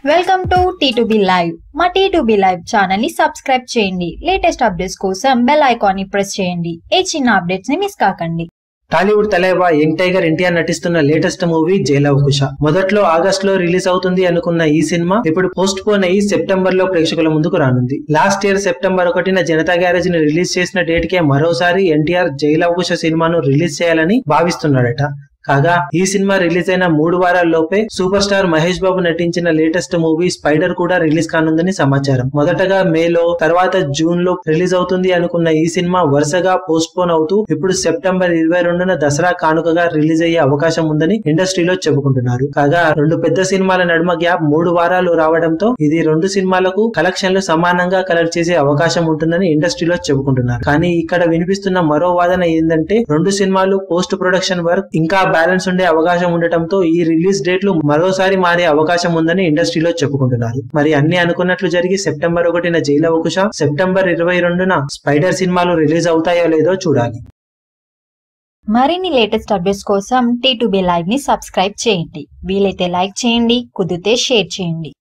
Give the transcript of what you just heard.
Welcome to T2B live. మా T2B live channel ని subscribe చేయండి. లేటెస్ట్ అప్డేట్స్ కోసం బెల్ ఐకాన్ ని ప్రెస్ చేయండి. ఏ చిన్న అప్డేట్స్ ని మిస్ కాకండి. టాలీవుడ్ తలైవా యంగ్ టైగర్ ఎన్టీఆర్ నటిస్తున్న లేటెస్ట్ మూవీ జైలవకుశ. మొదట్లో ఆగస్ట్ లో రిలీజ్ అవుతుంది అనుకున్న ఈ సినిమా ఇప్పుడు పోస్ట్ పోన్ అయ్యి సెప్టెంబర్ లో ప్రేక్షకుల ముందుకు రానుంది. లాస్ట్ ఇయర్ సెప్టెంబర్ 1న జనతా గ్యారేజ్ ని రిలీజ్ చేసిన డేట్ కే మరోసారి ఎన్టీఆర్ జైలవకుశ సినిమాను రిలీజ్ చేయాలని భావిస్తున్నాడట. కాగా ఈ సినిమా రిలీజ్ అయిన 3 వారాల్లోపే సూపర్ స్టార్ మహేష్ బాబు నటించిన లేటెస్ట్ మూవీ స్పైడర్ కూడా రిలీజ్ కానుందని సమాచారం. మొదటగా మేలో, తర్వాత జూన్ లో రిలీజ్ అవుతుంది అనుకున్న ఈ సినిమా వరుసగా పోస్ట్ పోన్ అవుతూ ఇప్పుడు సెప్టెంబర్ 22న దసరా కానుకగా రిలీజ్ అయ్యే అవకాశం ఉందని ఇండస్ట్రీలో చెప్పుకుంటున్నారు. కాగా 2 పెద్ద సినిమాల నడుమ గ్యాప్ 3 వారాలు రావడంతో ఇది 2 సినిమాలకు కలెక్షన్లు సమానంగా కలెక్ట్ చేసే అవకాశం ఉంటుందని ఇండస్ట్రీలో చెప్పుకుంటున్నారు. కానీ ఇక్కడ వినిపిస్తున్న మరో వాదన ఏంటంటే 2 సినిమాలు పోస్ట్ ప్రొడక్షన్ వర్క్ ఇంకా బ్యాలెన్స్ ఉండే అవకాశం ఉండటంతో ఈ రిలీజ్ డేట్లు మరోసారి మారే అవకాశం ఉందని ఇండస్ట్రీలో చెప్పుకుంటున్నారు. మరి అన్ని అనుకున్నట్లు జరిగి సెప్టెంబర్ 1న జైలవకుశ, సెప్టెంబర్ 22న స్పైడర్ సినిమాలు రిలీజ్ అవుతాయో లేదో చూడాలి. మరిన్ని లేటెస్ట్ అప్డేట్స్ కోసం T2B లైవ్ ని సబ్స్క్రైబ్ చేయండి. వీలైతే లైక్ చేయండి, కుదిరితే షేర్ చేయండి.